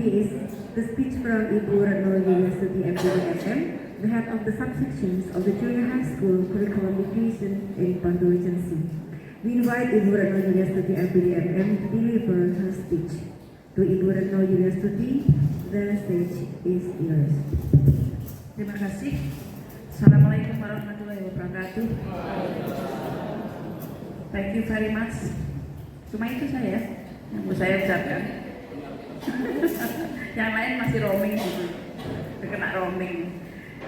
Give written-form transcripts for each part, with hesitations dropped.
is the speech from Ibu Retno Yuliastuti MPDFM, the head of the subsections of the Junior High School Curriculum Division in Bantul Regency. We invite Ibu Retno Yuliastuti MPDFM to deliver her speech. To Ibu Retno Yuliastuti, the stage is yours. Terima kasih. Assalamualaikum warahmatullahi wabarakatuh. Thank you very much. Cuma itu saya yang mau saya ucapkan. Yang lain masih roaming gitu, kena roaming.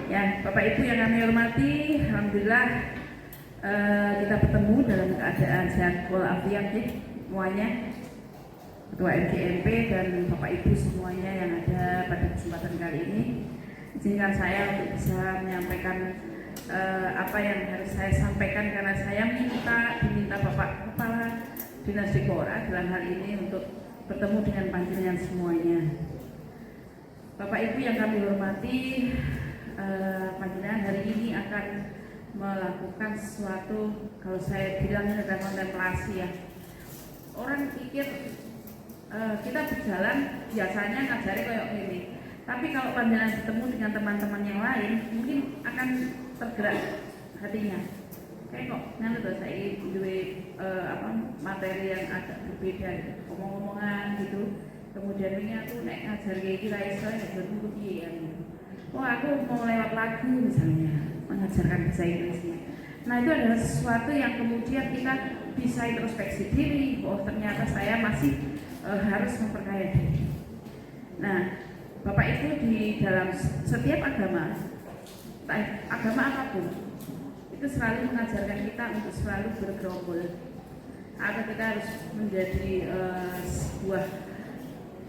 Ya, Bapak Ibu yang kami hormati, alhamdulillah kita bertemu dalam keadaan sehat walafiat ya semuanya. Ketua MGMP dan Bapak Ibu semuanya yang ada pada kesempatan kali ini. Izinkan saya untuk bisa menyampaikan apa yang harus saya sampaikan karena saya diminta Bapak Kepala Dinas Dikora dalam hal ini untuk bertemu dengan panjenengan semuanya. Bapak Ibu yang kami hormati, panjenengan hari ini akan melakukan sesuatu, kalau saya bilang ini adalah kontemplasi ya. Orang pikir kita berjalan biasanya ngajari kayak gini. Tapi kalau panjenengan bertemu dengan teman-teman yang lain, mungkin akan tergerak hatinya. Kayak kok nanti tuh saya materi yang agak berbeda, omong-omongan gitu. Kemudian ini aku naik ngajar kayak kita Israel ya berbuku ya gitu. Oh aku mau lewat lagu misalnya mengajarkan bahasa Inggrisnya. Nah itu adalah sesuatu yang kemudian kita bisa introspeksi diri. Oh ternyata saya masih harus memperkaya diri. Nah Bapak Ibu di dalam setiap agama apapun itu selalu mengajarkan kita untuk selalu bergerombol atau kita harus menjadi sebuah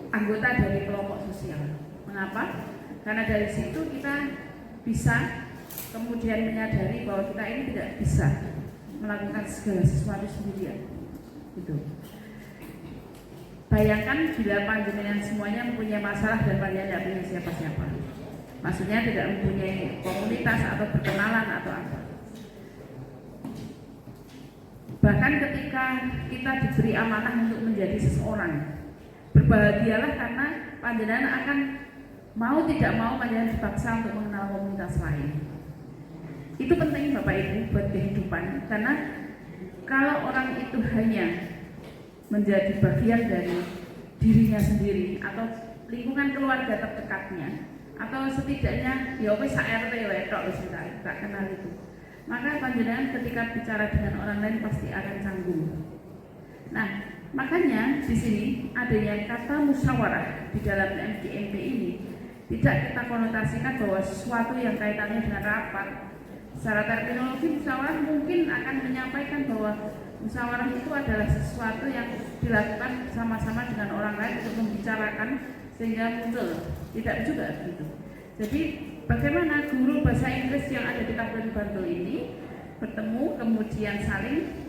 anggota dari kelompok sosial. Mengapa? Karena dari situ kita bisa kemudian menyadari bahwa kita ini tidak bisa melakukan segala sesuatu sendirian. Gitu. Bayangkan bila panjenengan semuanya mempunyai masalah dan panjenengan tidak punya siapa-siapa. Maksudnya tidak mempunyai komunitas atau perkenalan atau apa. Bahkan ketika kita diberi amanah untuk menjadi seseorang, berbahagialah karena panjenengan akan mau tidak mau panjenengan dipaksa untuk mengenal komunitas lain. Itu penting Bapak Ibu buat kehidupan, karena kalau orang itu hanya menjadi bagian dari dirinya sendiri atau lingkungan keluarga terdekatnya atau setidaknya ya wis RT wedok wis tak kenal itu, maka panjenengan ketika bicara dengan orang lain pasti akan canggung. Nah, makanya di sini adanya kata musyawarah di dalam MGMP ini tidak kita konotasikan bahwa sesuatu yang kaitannya dengan rapat. Secara terminologi musyawarah mungkin akan menyampaikan bahwa musyawarah itu adalah sesuatu yang dilakukan sama-sama dengan orang lain untuk membicarakan sehingga muncul. Tidak juga begitu. Jadi bagaimana guru bahasa Inggris yang ada di Kabupaten Bantul ini bertemu kemudian saling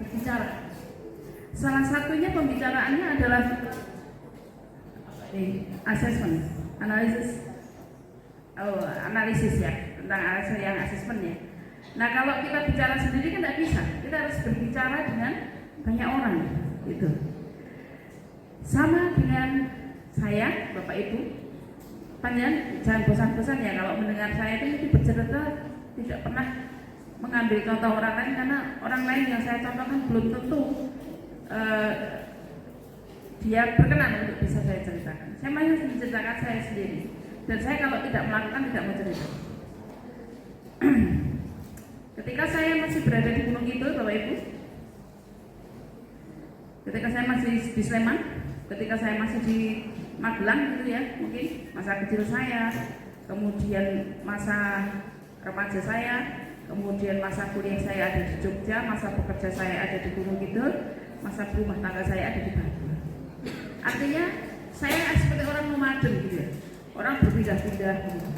berbicara. Salah satunya pembicaraannya adalah assessment, analisis ya, tentang yang asesmen ya. Nah kalau kita bicara sendiri kan tidak bisa, kita harus berbicara dengan banyak orang gitu. Sama dengan saya, Bapak Ibu, panjenengan jangan bosan-bosan ya kalau mendengar saya itu bercerita tidak pernah mengambil contoh orang lain, karena orang lain yang saya contohkan belum tentu dia berkenan untuk bisa saya ceritakan. Saya masih menceritakan saya sendiri, dan saya kalau tidak melakukan tidak mau cerita. Ketika saya masih berada di Gunung Kidul, Bapak Ibu, ketika saya masih di Sleman, ketika saya masih di Magelang gitu ya, mungkin masa kecil saya, kemudian masa remaja saya, kemudian masa kuliah saya ada di Jogja, masa bekerja saya ada di Gunung Kidul, masa berumah tangga saya ada di Bantul. Artinya saya seperti orang nomaden gitu ya, orang berpindah-pindah gitu.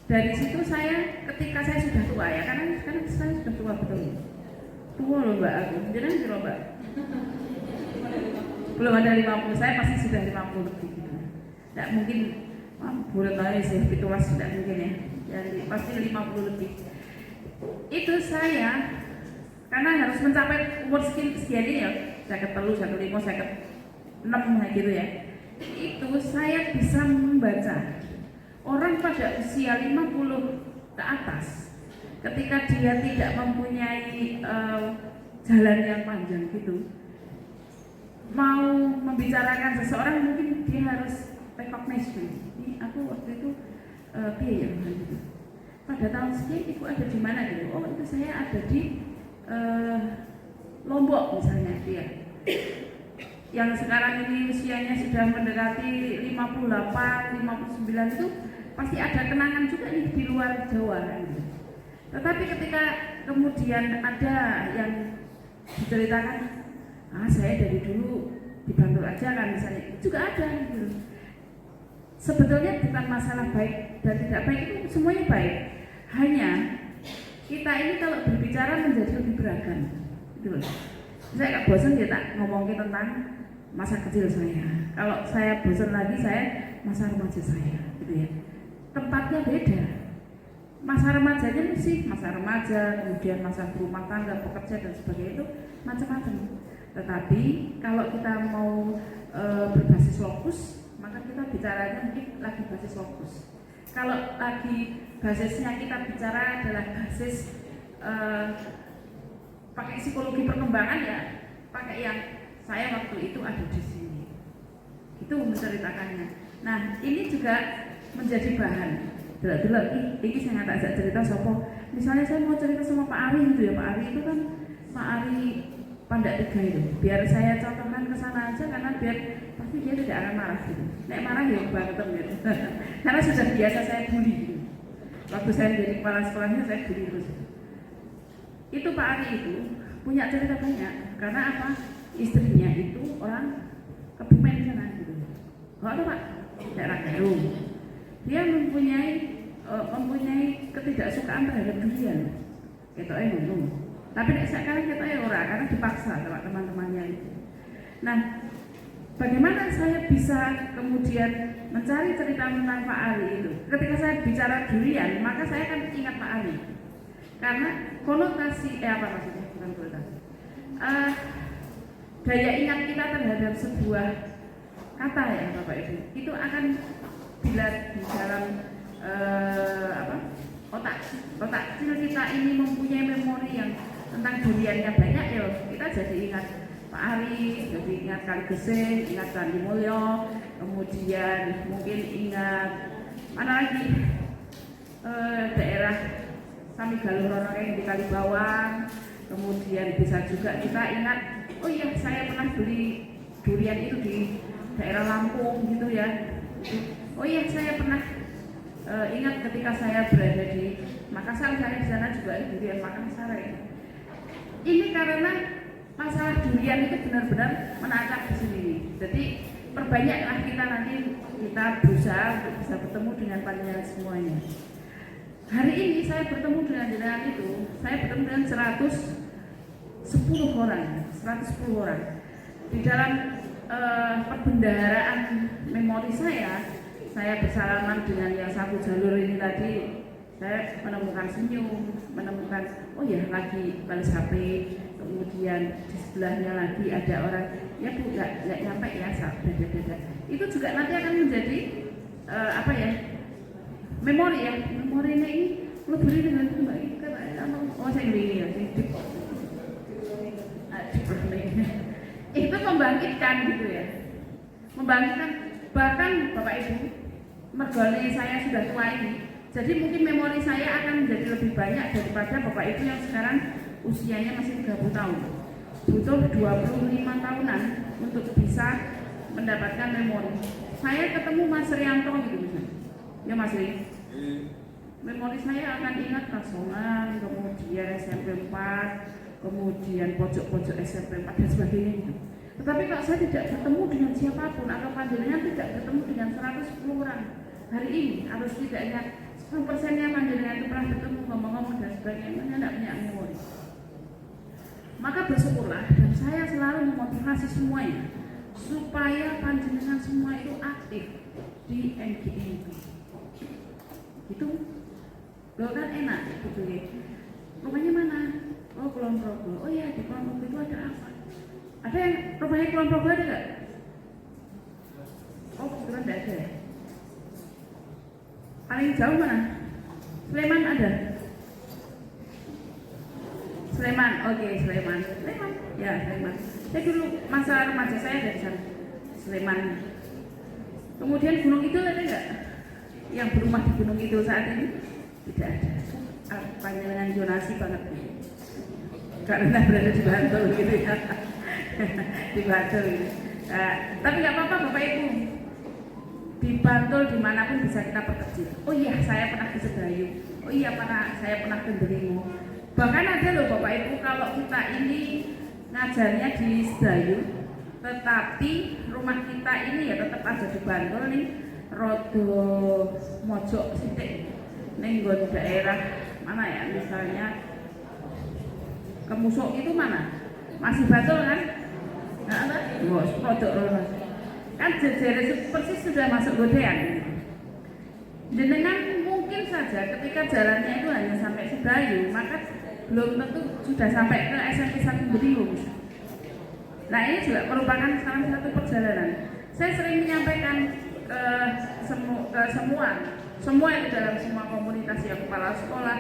Dari situ saya, ketika saya sudah tua ya, karena sekarang saya sudah tua betul. Tua loh Mbak aku, jangan kira Mbak. Belum ada 50, saya pasti sudah 50 lebih gitu. Tidak mungkin, boleh tahu sih, pitulas tidak mungkin ya. Jadi pasti 50 lebih. Itu saya, karena harus mencapai umur sekian ini ya, saya ketelu, saya kelima, saya ke 6 gitu ya. Itu saya saya bisa membaca orang pada usia 50 ke atas, ketika dia tidak mempunyai jalan yang panjang gitu, mau membicarakan seseorang mungkin dia harus recognize dulu. Ini aku waktu itu biaya gitu. Pada tahun sekian ibu ada di mana gitu? Oh itu saya ada di Lombok misalnya dia. Yang sekarang ini usianya sudah mendekati 58, 59 itu pasti ada kenangan juga nih di luar Jawa gitu. Tetapi ketika kemudian ada yang diceritakan, saya dari dulu di Bantul aja kan misalnya, juga ada gitu. Sebetulnya bukan masalah baik dan tidak baik, itu semuanya baik. Hanya kita ini kalau berbicara menjadi lebih beragam gitu loh. Saya gak bosan ya tak ngomongin tentang masa kecil saya. Kalau saya bosan lagi saya masa remaja saya gitu ya. Tempatnya beda. Masa remajanya sih masa remaja, kemudian masa berumah tangga, pekerja dan sebagainya itu macam-macam. Tetapi kalau kita mau berbasis lokus, maka kita bicaranya mungkin lagi basis lokus. Kalau lagi basisnya kita bicara adalah basis pakai psikologi perkembangan ya, pakai yang saya waktu itu ada di sini. Itu menceritakannya. Nah, ini juga menjadi bahan. Dulu ini saya tak cerita sopo. Misalnya saya mau cerita sama Pak Ari gitu ya, Pak Ari itu kan Pak Ari Pandak 3 itu. Biar saya contohkan ke sana aja karena biar pasti dia tidak akan marah gitu. Nek marah ya bangetem gitu. Karena sudah biasa saya bully gitu. Waktu saya menjadi kepala sekolahnya saya bully terus. Itu Pak Ari itu punya cerita banyak karena apa? Istrinya itu orang Kebumen sana gitu. Oh ada Pak, daerah Garung. Dia mempunyai ketidaksukaan terhadap durian. Ketoknya ngomong. Tapi sekarang ketoknya ora karena dipaksa sama teman-temannya itu. Nah, bagaimana saya bisa kemudian mencari cerita tentang Pak Ari itu? Ketika saya bicara durian, maka saya akan ingat Pak Ari. Karena konotasi apa maksudnya? Bukan konotasi. Daya ingat kita terhadap sebuah kata ya Bapak Ibu, itu akan bila di dalam otak kecil kita ini mempunyai memori yang tentang duriannya banyak ya, kita jadi ingat Pak Ari, jadi ingat Kali Gesing, ingat Candi Mulyo, kemudian mungkin ingat mana lagi daerah Sami Galuh yang di Kalibawang, kemudian bisa juga kita ingat, oh iya saya pernah beli durian itu di daerah Lampung gitu ya. Oh iya saya pernah ingat ketika saya berada di Makassar, saya di sana juga ada durian Makassar ya. Ini karena masalah durian itu benar-benar menacak di sini. Jadi perbanyaklah kita nanti kita berusaha untuk bisa bertemu dengan panjenengan semuanya. Hari ini saya bertemu dengan jenengan itu, saya bertemu dengan 110 orang. Di dalam perbendaharaan memori saya bersalaman dengan yang satu jalur ini tadi, saya menemukan senyum, menemukan oh ya lagi balas HP, kemudian di sebelahnya lagi ada orang, ya Bu nggak nyampe ya, dada. Itu juga nanti akan menjadi memori ini lo beri dengan Mbak Ika, saya ini ya, itu membangkitkan gitu ya, bahkan Bapak Ibu, mergole saya sudah tua ini, jadi mungkin memori saya akan menjadi lebih banyak daripada Bapak Ibu yang sekarang usianya masih 30 tahun, butuh 25 tahunan untuk bisa mendapatkan memori. Saya ketemu Mas Rianto gitu misalnya, ya Mas Ri, memori saya akan ingat Kasongan, kemudian SMP 4, kemudian pojok-pojok SMP 4 dan sebagainya gitu. Tetapi kalau saya tidak bertemu dengan siapapun atau panjenengan tidak bertemu dengan 110 orang hari ini, atau setidaknya 10%-nya panjenengan itu pernah bertemu, ngomong-ngomong dan sebagainya, tidak punya memori. Maka bersyukurlah, dan saya selalu memotivasi semuanya supaya panjenengan semua itu aktif di NGI. Itu kan enak gitu ya. Rumahnya mana? Oh Kulon Progo. Oh iya di Kulon Progo itu ada apa? Ada yang rumahnya Kulon Progo ada nggak? Oh kebetulan tidak ada ya? Paling jauh mana? Sleman ada? Sleman, oke, Sleman. Sleman, ya Sleman. Saya dulu masa remaja saya dari sana, Sleman. Kemudian Gunung Kidul ada nggak? Yang berumah di Gunung Kidul saat ini? Tidak ada. Panjangan zonasi banget. Karena berada di Bantul gitu ya. Di Bantul gitu. Tapi nggak apa-apa Bapak Ibu. Di Bantul dimanapun bisa kita perkecil. Oh iya, saya pernah di Sedayu. Oh iya, saya pernah ke Deringu. Bahkan ada loh Bapak Ibu, kalau kita ini ngajarnya di Sedayu, tetapi rumah kita ini ya tetap ada di Bantul nih, rodo mojok sidik, nenggon daerah mana ya, misalnya Kemusuk itu mana? Masih Bantul kan? Nah, apa? Rodo kan jejer persis sudah masuk Godean. Jenengan mungkin saja ketika jalannya itu hanya sampai Sedayu, maka belum tentu sudah sampai ke SMP 1 Beriung. Nah ini juga merupakan salah satu perjalanan. Saya sering menyampaikan ke semua itu dalam semua komunitas ya, kepala sekolah,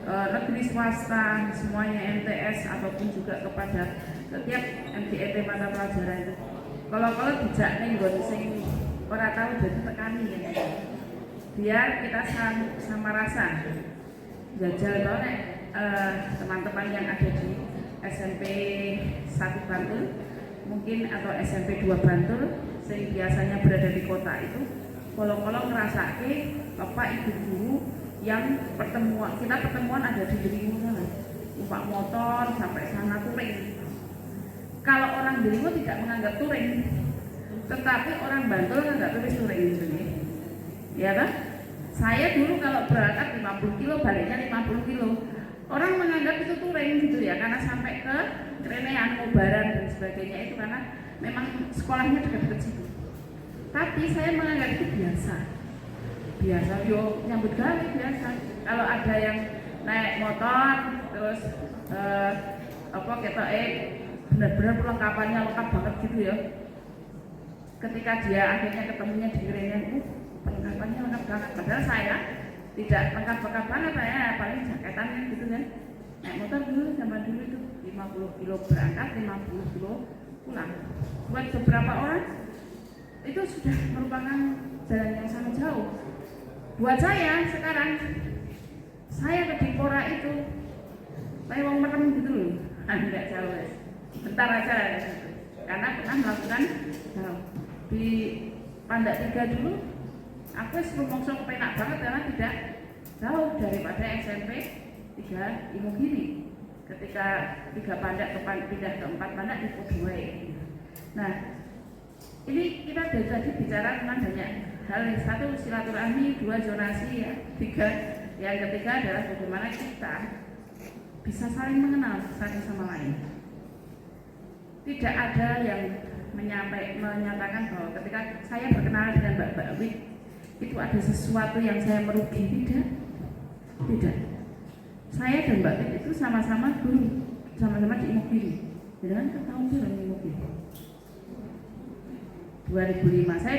negeri swasta, semuanya MTS ataupun juga kepada setiap MGET mata pelajaran itu. Kalau dijak nenggon sing ora tahu jadi tekani ya. Biar kita sama rasa jajal nek teman-teman yang ada di SMP 1 Bantul mungkin atau SMP 2 Bantul yang biasanya berada di kota itu kolong-kolong ngerasake Bapak Ibu guru yang pertemuan ada di Deringu sana, numpak motor sampai sana touring. Kalau orang Deringu tidak menganggap touring, tetapi orang Bantul menganggap touring gitu ya kan? Saya dulu kalau berangkat 50 kilo baliknya 50 kilo, orang menganggap itu touring gitu ya, karena sampai ke Krenean, Mobaran dan sebagainya itu karena memang sekolahnya dekat-dekat situ. Tapi saya menganggap itu biasa, yo nyambut gawe biasa. Kalau ada yang naik motor terus benar-benar perlengkapannya lengkap banget gitu ya. Ketika dia akhirnya ketemunya di Krenean, perlengkapannya lengkap banget. Padahal saya tidak lengkap banget, saya paling jaketan gitu kan. Naik motor dulu zaman dulu itu 50 kilo berangkat, 50 kilo pulang. Buat beberapa orang itu sudah merupakan jalan yang sangat jauh. Buat saya sekarang, saya ke Dipora itu lewat merem gitu loh, enggak jauh, bentar aja gitu. Karena pernah melakukan di Pandak 3 dulu, aku rumongso kepenak banget karena tidak jauh daripada SMP 3 Imogiri. Ketika 3 Pandak pindah ke 4 Pandak di Podue. Nah, ini kita dari tadi bicara tentang banyak hal. Satu, silaturahmi, 2, zonasi ya, 3, yang ketiga adalah bagaimana kita bisa saling mengenal satu sama lain. Tidak ada yang menyatakan bahwa ketika saya berkenalan dengan Mbak Wit itu ada sesuatu yang saya merugi. Tidak. Saya dan Mbak Wit itu sama-sama dulu, sama-sama di Imogiri. Jangan tahun berapa di Imogiri? 2005. Saya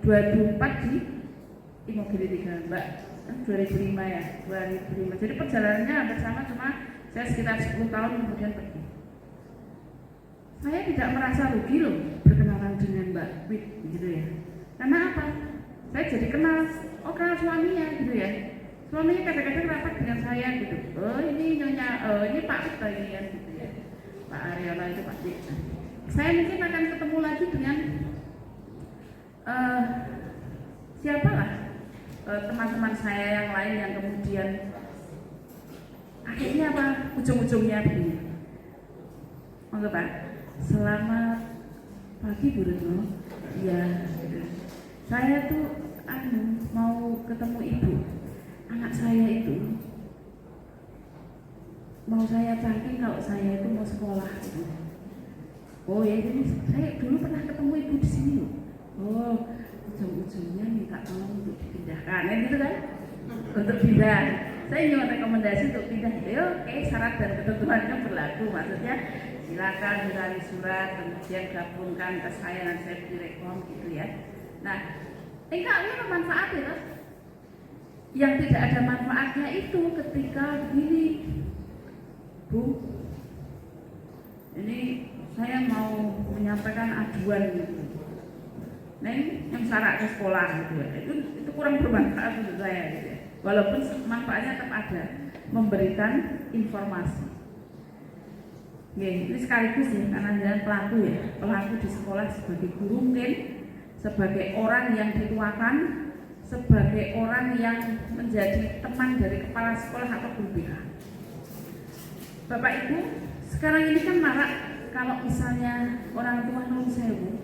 2004 di Imogiri 3, Mbak. 2005 ya, 2005. Jadi perjalanannya hampir sama, cuma saya sekitar 10 tahun kemudian pergi. Saya tidak merasa rugi loh berkenalan dengan Mbak Wit gitu ya. Karena apa? Saya jadi kenal suaminya gitu ya. Suaminya kadang-kadang rapat dengan saya gitu. Oh ini nyonya, ini Pak Wit bagian gitu ya. Pak Aryola itu Pak Wit. Saya mungkin akan ketemu lagi dengan siapalah teman-teman saya yang lain yang kemudian akhirnya apa? Ujung-ujungnya begini. Monggo Pak. Selamat pagi Bu Retno. Ya, saya tuh mau ketemu Ibu. Anak saya itu mau saya cari kalau saya itu mau sekolah. Oh ya, ini saya dulu pernah ketemu Ibu di sini loh. Oh, ujung-ujungnya minta tolong untuk dipindahkan, gitu kan? Untuk pindah. Saya ingin rekomendasi untuk pindah. Ya, oke, syarat dan ketentuannya berlaku. Maksudnya silakan mencari surat kemudian gabungkan ke saya dan saya direkom gitu ya. Nah Enggak, ini manfaatnya kan? Yang tidak ada manfaatnya itu ketika begini, Bu, ini saya mau menyampaikan aduan gitu. Neng yang sarak ke sekolah gitu ya. Itu kurang bermanfaat untuk saya gitu ya. Walaupun manfaatnya tetap ada, memberikan informasi. Ya, ini sekaligus ya, karena jalan pelaku ya, pelaku di sekolah sebagai guru mungkin, sebagai orang yang dituakan, sebagai orang yang menjadi teman dari kepala sekolah atau guru BK. Bapak Ibu, sekarang ini kan marak kalau misalnya orang tua nun sewu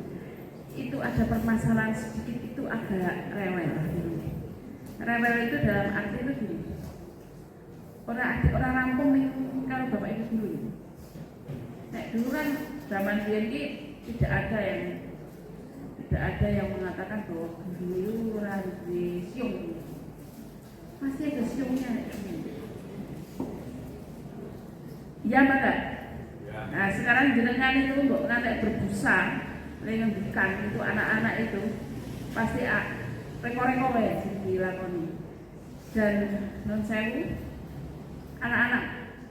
itu ada permasalahan sedikit itu agak rewel. Rewel itu dalam arti itu gini, orang rampung nih kalau Bapak Ibu dulu. Nek dulu kan zaman biyen iki tidak ada yang mengatakan bahwa guru itu ora duwe siung. Masih ada siungnya. Ya benar. Nah sekarang jenengan itu mbok ngantek berbusa lengembukan itu anak-anak itu pasti reko-reko wae sing dilakoni. Dan non sewu anak-anak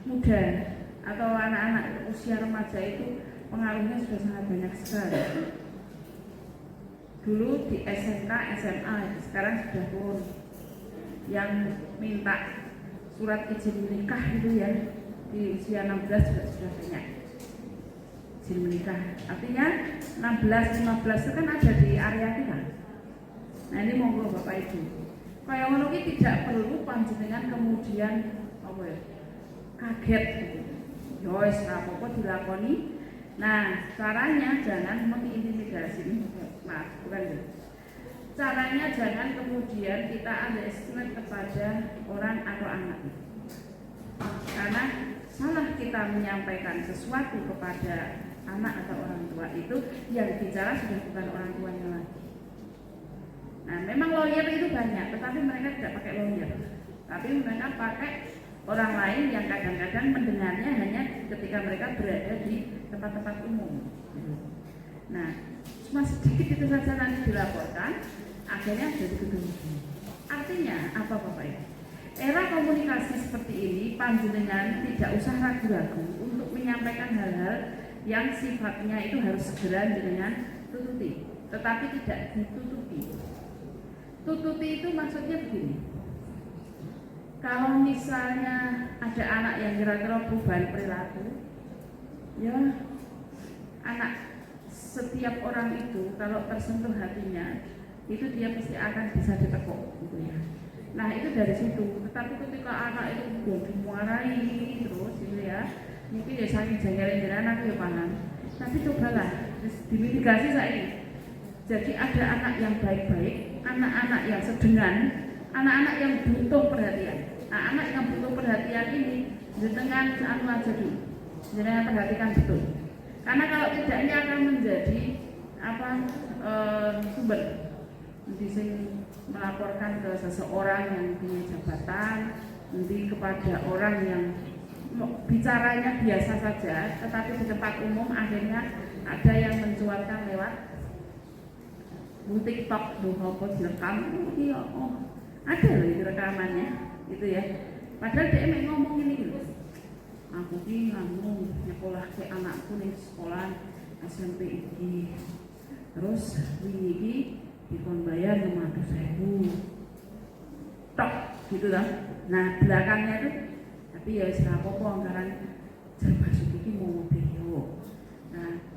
muda atau anak-anak usia remaja itu pengaruhnya sudah sangat banyak sekali. Dulu di SMK, SMA, sekarang sudah turun. Yang minta surat izin menikah itu ya di usia 16 juga sudah banyak izin menikah. Artinya 16-15 itu kan ada di area kita. Nah ini monggo Bapak Ibu. Kayak ngono ki tidak perlu panjenengan kemudian apa ya? Kaget gitu. Ya wis apa-apa dilakoni. Nah, caranya jangan mengintimidasi. Maaf, bukan itu. Caranya jangan kemudian kita underestimate kepada orang atau anak. Karena salah kita menyampaikan sesuatu kepada anak atau orang tua itu yang bicara sudah bukan orang tuanya lagi. Nah, memang lawyer itu banyak, tetapi mereka tidak pakai lawyer. Tapi mereka pakai orang lain yang kadang-kadang mendengarnya hanya ketika mereka berada di tempat-tempat umum. Nah, cuma sedikit itu saja nanti dilaporkan, akhirnya jadi gedung. Artinya apa Bapak Ibu? Era komunikasi seperti ini, panjenengan tidak usah ragu-ragu untuk menyampaikan hal-hal yang sifatnya itu harus segera dengan tututi, tetapi tidak ditutupi. Tututi itu maksudnya begini. Kalau misalnya ada anak yang kira-kira perubahan perilaku, ya anak setiap orang itu kalau tersentuh hatinya, itu dia pasti akan bisa ditekuk gitu ya. Nah itu dari situ. Tetapi ketika anak itu udah dimarahi terus gitu ya, mungkin ya saking jengkelin anak ya paham. Tapi cobalah dimitigasi saya. Jadi ada anak yang baik-baik, anak-anak yang sedengan, anak-anak yang butuh perhatian. Nah, anak yang butuh perhatian ini dengan anu aja dulu, jangan perhatikan betul. Karena kalau tidak ini akan menjadi sumber nanti melaporkan ke seseorang yang punya jabatan, nanti kepada orang yang bicaranya biasa saja, tetapi di tempat umum akhirnya ada yang mencuatkan lewat TikTok, apa direkam, ada loh itu rekamannya, gitu ya. Padahal dia emang ngomong ini gitu. Aku ki ngomong nyekolah ke anakku nih sekolah SMP ini. Terus ini dikon bayar 500.000. Tok, gitu lah. Nah belakangnya tuh, tapi ya apa-apa anggaran serba iki mau video. Nah,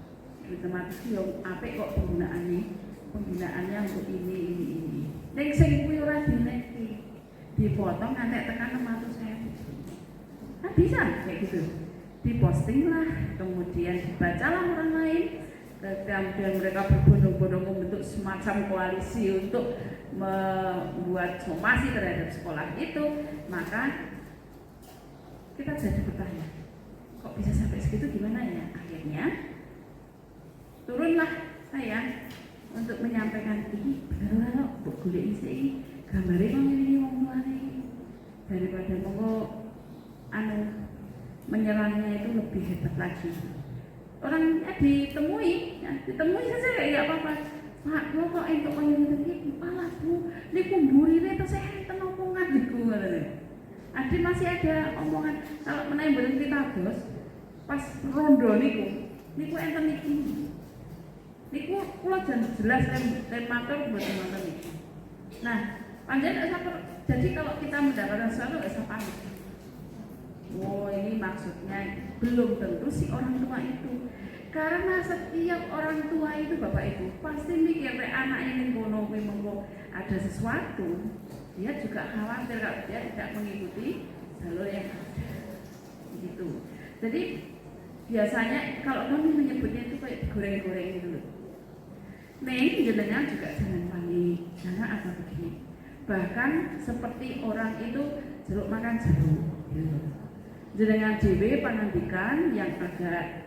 di tempat itu yang apik kok penggunaannya untuk ini. Ning sing kuwi ora dineki. Dipotong ngantek tekan 600.000. Nah bisa kayak gitu. Diposting lah, kemudian dibacalah orang lain. Kemudian mereka berbondong-bondong membentuk semacam koalisi untuk membuat somasi terhadap sekolah itu, maka kita jadi bertanya, kok bisa sampai segitu gimana ya? Akhirnya turunlah saya untuk menyampaikan ini benar kok mbok golek isi gambare kok ngene wong tuane daripada monggo menyerangnya itu lebih hebat lagi. Orangnya ditemui saja ya apa-apa. Pak, kok entuk kaya ngene iki, malah Bu, niku mburine tesih enten omongan niku ngono. Ade masih ada omongan kalau menawi mboten pitados pas rondo niku enten iki. Niku kula jelas lem matur mboten wonten iki. Nah, panjenengan jadi kalau kita mendapatkan sesuatu enggak usah panik. Oh, ini maksudnya belum tentu si orang tua itu. Karena setiap orang tua itu Bapak Ibu pasti mikir anak ini mengko ada sesuatu, dia juga khawatir kalau dia tidak mengikuti jalur yang ada. Gitu. Jadi biasanya kalau kami menyebutnya itu kayak goreng-goreng gitu loh. Neng jenengan juga jangan panik, karena apa begini. Bahkan seperti orang itu jeruk makan jeruk. Gitu. Jenengan dhewe pangandikan yang agak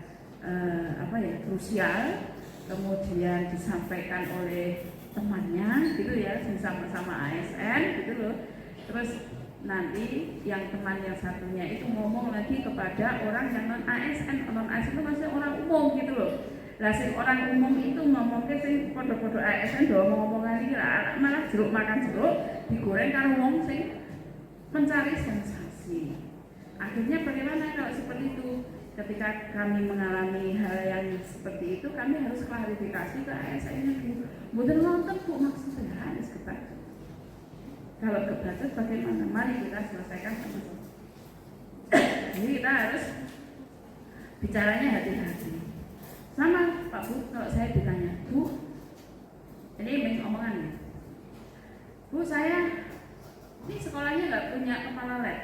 krusial, kemudian disampaikan oleh temannya gitu ya, sama-sama ASN gitu loh. Terus nanti yang teman yang satunya itu ngomong lagi kepada orang yang non ASN itu masih orang umum gitu loh. Lah sing orang umum itu ngomongke sing padha-padha ASN do ngomong-ngomongan iki malah jeruk makan jeruk digoreng karo wong sing mencari sensasi. Akhirnya bagaimana kalau seperti itu? Ketika kami mengalami hal yang seperti itu, kami harus klarifikasi ke ASN-nya dulu. Mboten wonten Bu maksud saya harus kebacut. Kalau kebacut bagaimana? Mari kita selesaikan sama-sama. Jadi kita harus bicaranya hati-hati. Sama Pak Bu, kalau saya ditanya, Bu, ini omongan. Bu, saya ini sekolahnya nggak punya kepala lab.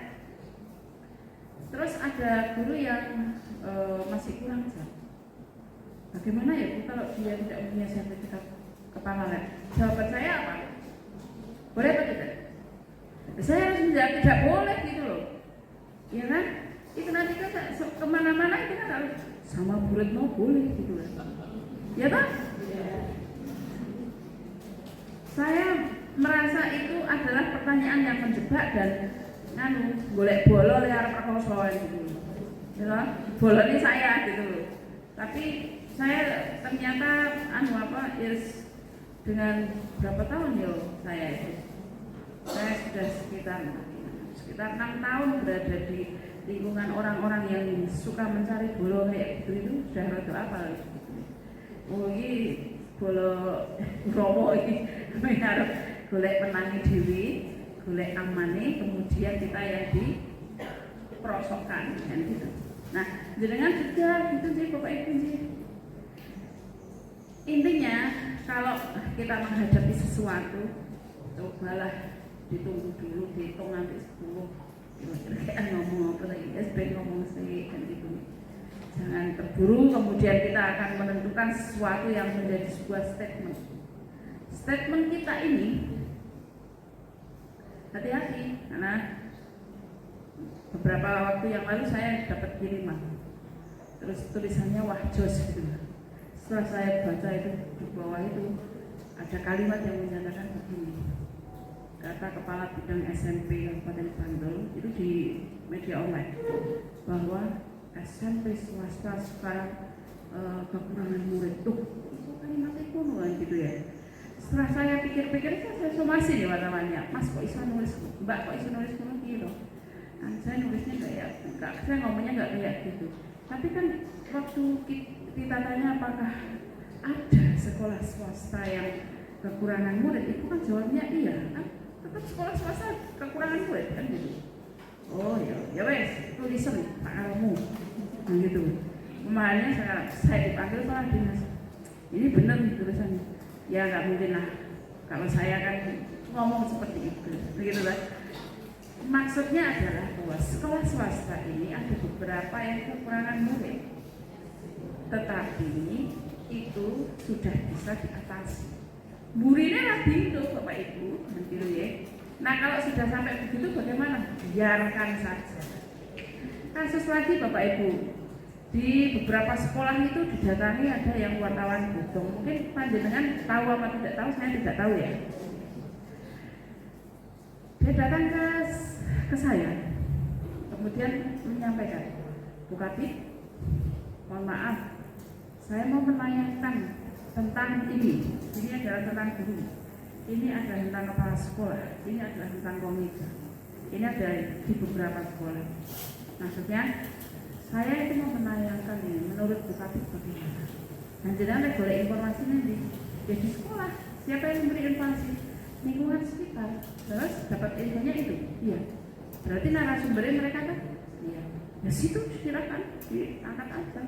Terus ada guru yang masih kurang jam. Bagaimana ya Bu kalau dia tidak punya sertifikat kepala lab? Jawaban saya apa? Boleh apa tidak? Saya harus menjawab tidak boleh gitu loh. Ya kan? Itu nanti kan kemana-mana itu kan harus sama Bu Retno boleh gitu loh. Ya kan? Saya merasa itu adalah pertanyaan yang menjebak dan golek bolol ya arep perkoso gitu. Ya, bololnya saya gitu loh. Tapi saya ternyata dengan berapa tahun ya saya itu. Saya sudah sekitar 6 tahun berada di lingkungan orang-orang yang suka mencari bolol kayak gitu itu sudah rada apa gitu. Oh ini bolol romo ini harus golek menangi dewi, golek amane, kemudian kita yang diperosokkan kan gitu. Nah, jenengan juga gitu sih Bapak Ibu sih. Intinya kalau kita menghadapi sesuatu, cobalah ditunggu dulu, dihitung nanti 10. Kira-kira ngomong apa lagi, SB ngomong sih kan gitu. Jangan terburu, kemudian kita akan menentukan sesuatu yang menjadi sebuah statement. Statement kita ini hati-hati, karena beberapa waktu yang lalu saya dapat kiriman, terus tulisannya wah jos gitu. Setelah saya baca itu di bawah itu ada kalimat yang menyatakan begini, kata Kepala Bidang SMP Kabupaten Bantul itu di media online bahwa SMP swasta sekarang kekurangan murid. Tuh, itu kalimat itu gitu ya. Setelah saya pikir-pikir, saya somasi nih wartawannya, Mas kok bisa nulis, Mbak kok bisa nulis gitu. Saya nulisnya saya ngomongnya nggak kayak gitu. Tapi kan waktu kita tanya apakah ada sekolah swasta yang kekurangan murid, itu kan jawabnya iya, kan tetap sekolah swasta kekurangan murid kan gitu. Oh ya wes, tulisan Pak Kamu, gitu. Kemarinnya saya dipanggil Pak Dinas, ini benar nih tulisannya. Ya nggak mungkin lah, kalau saya kan ngomong seperti itu, begitu lah. Maksudnya adalah bahwa sekolah swasta ini ada beberapa yang kekurangan murid, tetapi itu sudah bisa diatasi. Muridnya lagi itu Bapak Ibu, nanti ya. Nah kalau sudah sampai begitu bagaimana? Biarkan saja. Kasus lagi Bapak Ibu, di beberapa sekolah itu didatangi ada yang wartawan bodong. Mungkin panjenengan tahu apa tidak tahu, saya tidak tahu ya. Dia datang ke saya, kemudian menyampaikan, Bu Kapit, mohon maaf, saya mau menanyakan tentang ini adalah tentang guru, ini adalah tentang kepala sekolah, ini adalah tentang komite, ini ada di beberapa sekolah. Maksudnya saya itu mau menayangkan ini menurut Bupati bagaimana. Dan jenengan boleh informasi nanti di sekolah siapa yang memberi informasi, lingkungan sekitar, terus dapat infonya itu, iya. Berarti narasumbernya mereka kan, iya. Ya situ silakan diangkat aja.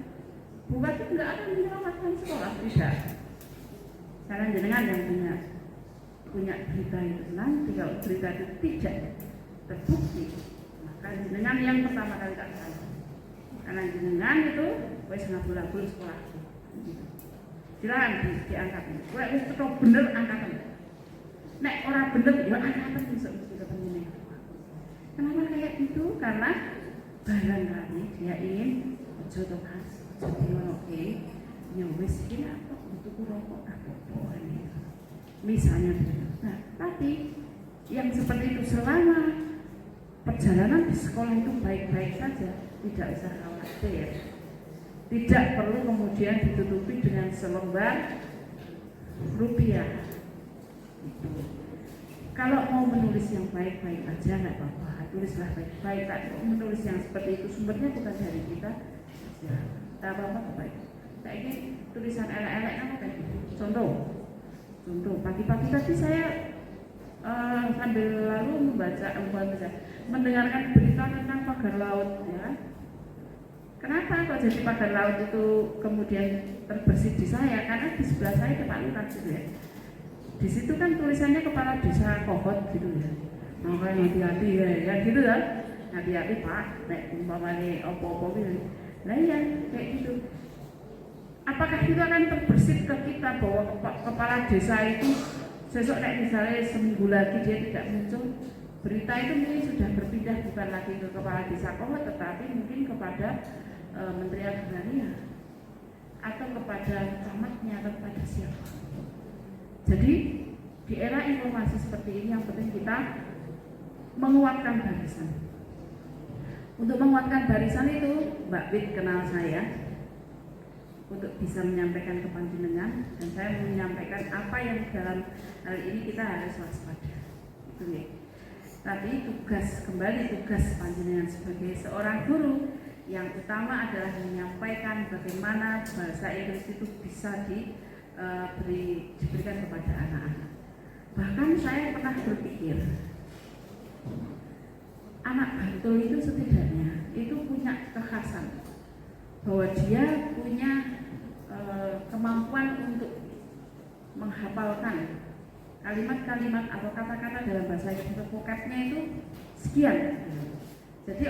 Bupati nggak akan menyelamatkan sekolah, tidak. Karena jenengan yang punya berita itu, nanti kalau berita itu tidak terbukti, maka jenengan yang pertama kali tak salah. Karena jenengan itu wes ngabul-ngabul sekolah. Gitu. Silakan diangkat. Wes itu bener angkatan. Nek orang bener ya angkatan bisa ketemu. Kenapa kayak gitu? Karena barangkali dia ingin jodoh khas, jodoh oke, ya wes ini apa untuk rokok apa ini. Misalnya, nah tapi yang seperti itu selama perjalanan di sekolah itu baik-baik saja, tidak usah khawatir. Tidak perlu kemudian ditutupi dengan selembar rupiah. Gitu. Kalau mau menulis yang baik-baik aja nggak apa-apa, tulislah baik-baik. Kalau menulis yang seperti itu sumbernya bukan dari kita, ya tak apa-apa baik. Kayak ini tulisan elek-elek apa kayak gitu. Contoh, pagi-pagi tadi saya sambil lalu mendengarkan berita tentang pagar laut, ya. Kenapa kok jadi pagar laut itu kemudian terbersih di saya? Karena di sebelah saya ada Pak Lurah gitu ya. Di situ kan tulisannya kepala desa Kohot gitu ya. Makanya hati-hati ya gitu kan. Hati-hati Pak, nek umpamane opo-opo gitu. Nah iya kayak gitu. Apakah itu akan terbersit ke kita bahwa kepala desa itu sesok nek misalnya seminggu lagi dia tidak muncul, berita itu mungkin sudah berpindah bukan lagi ke kepala desa Kohot, tetapi mungkin kepada Menteri Agraria atau kepada camatnya atau kepada siapa. Jadi di era informasi seperti ini yang penting kita menguatkan barisan. Untuk menguatkan barisan itu Mbak Wit kenal saya untuk bisa menyampaikan ke panjenengan, dan saya menyampaikan apa yang dalam hal ini kita harus waspada. Itu ya. Tapi tugas panjenengan sebagai seorang guru yang utama adalah menyampaikan bagaimana bahasa Inggris itu bisa diberikan kepada anak-anak. Bahkan saya pernah berpikir, anak Bantul itu setidaknya itu punya kekhasan bahwa dia punya kemampuan untuk menghafalkan kalimat-kalimat atau kata-kata dalam bahasa Inggris, vocabnya itu sekian. Jadi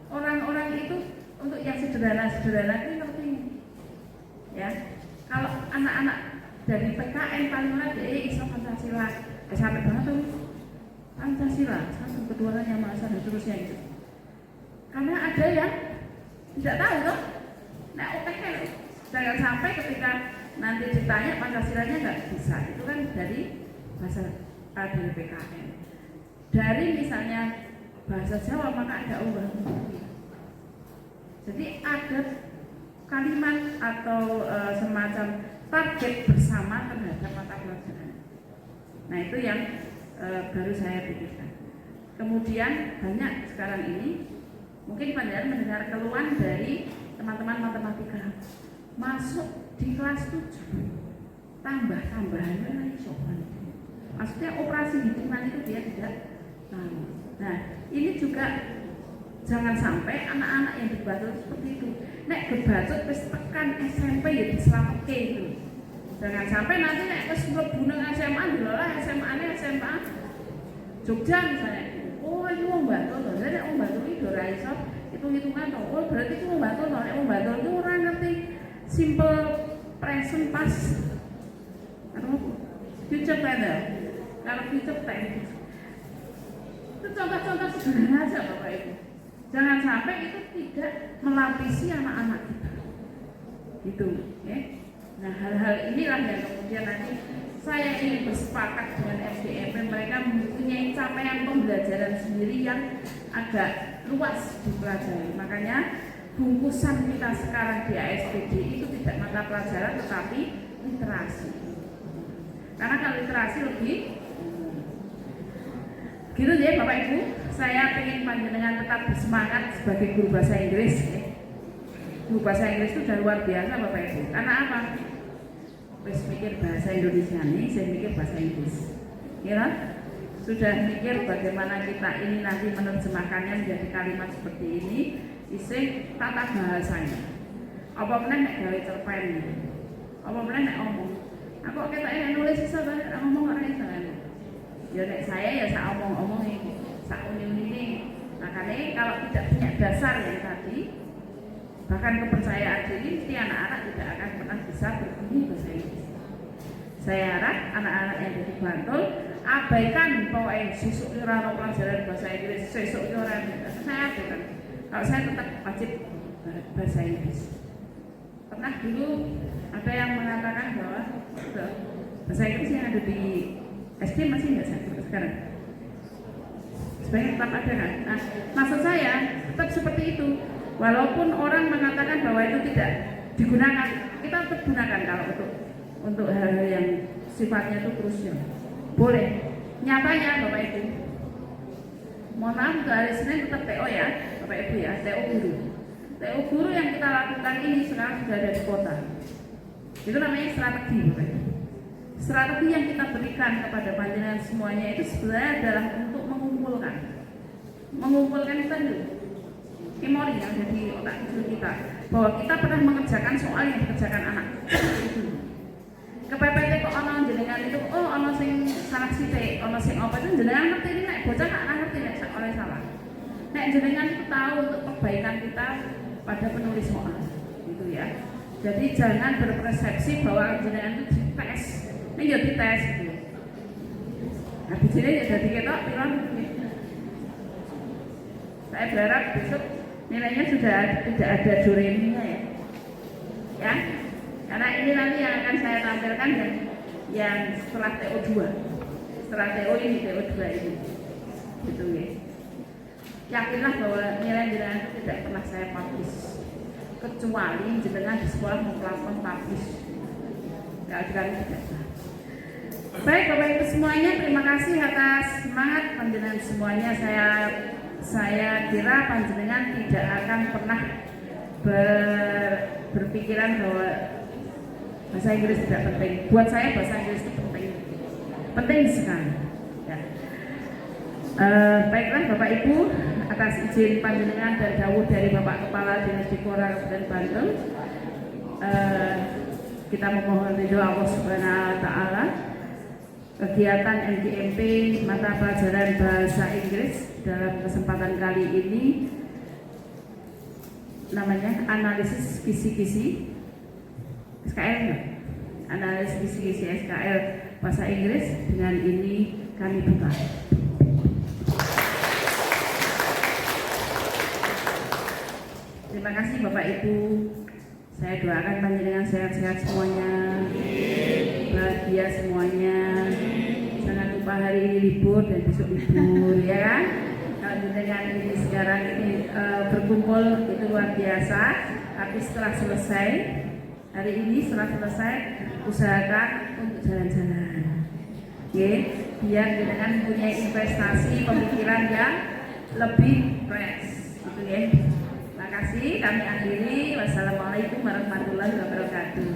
orang-orang itu untuk yang sederhana itu ngerti, ya. Kalau anak-anak dari PKN paling dia iso Pancasila, sampai banget tuh Pancasila, satu ketuhanan yang maha esa dan seterusnya itu. Karena ada yang tidak tahu toh, nah jangan sampai ketika nanti ditanya Pancasilanya nggak bisa, itu kan dari bahasa dari PKN. Dari misalnya bahasa Jawa maka ada ubah-ubah. Jadi ada kalimat atau semacam target bersama terhadap mata pelajaran. Nah itu yang baru saya pikirkan. Kemudian banyak sekarang ini mungkin panjenengan mendengar keluhan dari teman-teman matematika masuk di kelas 7 tambah-tambahannya lagi sopan. Maksudnya operasi hitungan itu dia tidak tahu. Nah ini juga jangan sampai anak-anak yang dibacut seperti itu. Nek kebacut wis tekan SMP ya diselametke itu. Jangan sampai nanti nek wis mlebu nang SMA lho SMA-ne SMA Jogja misalnya. Oh itu wong Bantul lho. Nek wong Bantul iki ora iso hitung-hitungan to. Oh berarti itu wong Bantul lho. Nek wong Bantul itu ora ngerti simple present past. Atau future planner. Kalau future tense. Itu contoh-contoh sederhana aja Bapak Ibu. Jangan sampai itu tidak melapisi anak-anak kita. Gitu, ya. Nah, hal-hal inilah yang kemudian nanti saya ingin bersepakat dengan SDMP, mereka mempunyai capaian pembelajaran sendiri yang agak luas dipelajari. Makanya bungkusan kita sekarang di ASPD itu tidak mata pelajaran tetapi literasi. Karena kalau literasi lebih gitu ya Bapak Ibu, saya ingin panjenengan tetap bersemangat sebagai guru bahasa Inggris ya. Guru bahasa Inggris itu sudah luar biasa Bapak Ibu. Karena apa? Wes mikir bahasa Indonesia nih, saya mikir bahasa Inggris. Ya, sudah mikir bagaimana kita ini nanti menerjemahkannya menjadi kalimat seperti ini, isi tata bahasanya. Apa meneh nek gawe cerpen gitu. Apa meneh nek omong. Aku ketok nulis iso ta ngomong ora iso. Ya nek saya ya sak omong-omong iki, sak uni-uni. Makanya kalau tidak punya dasar yang tadi, bahkan kepercayaan diri, mesti anak-anak tidak akan pernah bisa berbunyi bahasa Inggris. Saya harap anak-anak yang jadi Bantul abaikan pokoknya sesuk ora ono pelajaran bahasa Inggris, sesuk ora. Saya abaikan. Kalau saya tetap wajib bahasa Inggris. Pernah dulu ada yang mengatakan bahwa bahasa Inggris yang ada di SD masih nggak sekarang. Sebenarnya tetap ada kan? Nah, maksud saya tetap seperti itu. Walaupun orang mengatakan bahwa itu tidak digunakan, kita tetap gunakan kalau untuk hal-hal yang sifatnya itu krusial. Boleh. Nyatanya Bapak Ibu, mohon maaf untuk hari Senin tetap TO ya, Bapak Ibu ya, TO guru. TO guru yang kita lakukan ini sekarang sudah ada di kota. Itu namanya strategi Bapak Ibu. Strategi yang kita berikan kepada panjenengan semuanya itu sebenarnya adalah untuk mengumpulkan kita dulu memori yang ada di otak kecil kita bahwa kita pernah mengerjakan soal yang dikerjakan anak itu. Kepepet kok ono jenengan itu, oh ono sing salah sithik, ono sing apa itu jenengan ngerti ini nek bocah gak ngerti nek sak oleh salah. Nek jenengan itu tahu untuk perbaikan kita pada penulis soal gitu ya. Jadi jangan berpersepsi bahwa jenengan itu dites. Ini ya dites gitu. Habis ini ya jadi ketok pilon. Saya berharap besok nilainya sudah tidak ada jureminya ya. Ya. Karena ini nanti yang akan saya tampilkan yang setelah TO2. Setelah TO ini, TO2 ini. Gitu ya. Yakinlah bahwa nilai jenengan itu tidak pernah saya publish. Kecuali jenengan di sekolah melakukan publish. Kalau tidak. Baik Bapak Ibu semuanya, terima kasih atas semangat panjenengan semuanya. Saya kira panjenengan tidak akan pernah berpikiran bahwa bahasa Inggris tidak penting. Buat saya bahasa Inggris itu penting sekali. Ya. Baiklah Bapak Ibu, atas izin panjenengan dan dawuh dari Bapak Kepala Dinas Dikora Kabupaten Bantul, kita memohon ridho Allah Subhanahu Wa Taala. Kegiatan MGMP mata pelajaran bahasa Inggris dalam kesempatan kali ini namanya analisis kisi-kisi SKL, analisis kisi-kisi SKL bahasa Inggris. Dengan ini kami buka. Terima kasih Bapak Ibu. Saya doakan panjenengan sehat-sehat semuanya, bahagia semuanya. Jangan lupa hari ini libur dan besok libur ya kan. Kalau dengan ini sekarang ini berkumpul itu luar biasa. Tapi setelah selesai hari ini, setelah selesai usahakan untuk jalan-jalan. Oke, biar dengan punya investasi pemikiran yang lebih fresh, gitu ya. Terima kasih, kami akhiri. Wassalamualaikum warahmatullahi wabarakatuh.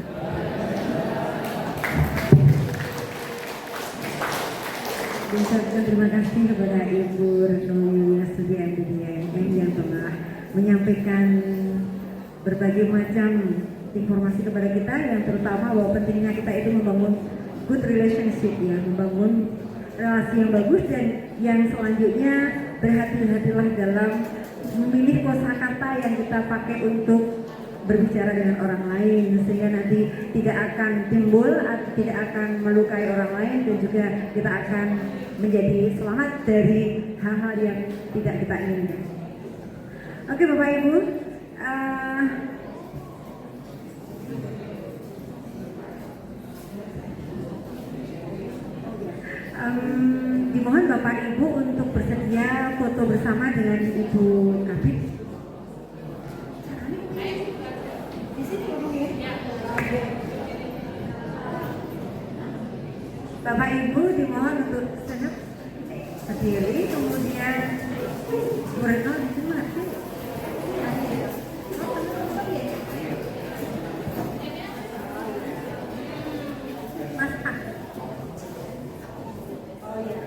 Terima kasih kepada Ibu Retno Yuliastudi MPDIM yang telah menyampaikan berbagai macam informasi kepada kita, yang terutama bahwa pentingnya kita itu membangun good relationship ya, membangun relasi yang bagus, dan yang selanjutnya berhati-hatilah dalam memilih kosakata yang kita pakai untuk berbicara dengan orang lain, sehingga nanti tidak akan timbul, tidak akan melukai orang lain, dan juga kita akan menjadi selamat dari hal-hal yang tidak kita inginkan. Oke Bapak Ibu, dimohon Bapak Ibu untuk bersedia foto bersama dengan Ibu Kabit. Bapak Ibu dimohon untuk stand up berdiri, kemudian Bu Retno di sini masih. Mas A. Oh iya.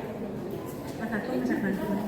Mas aku bisa bantu.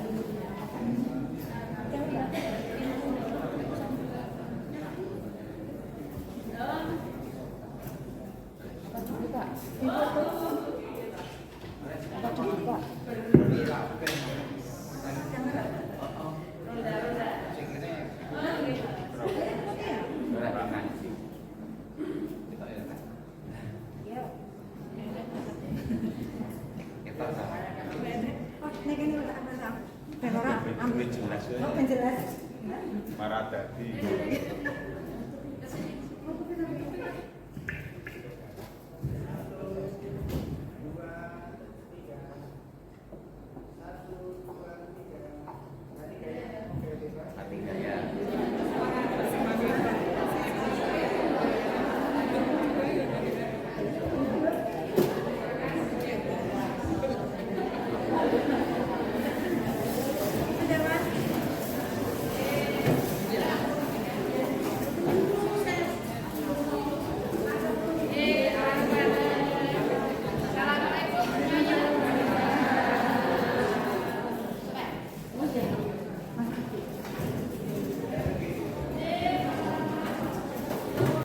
Marah tadi.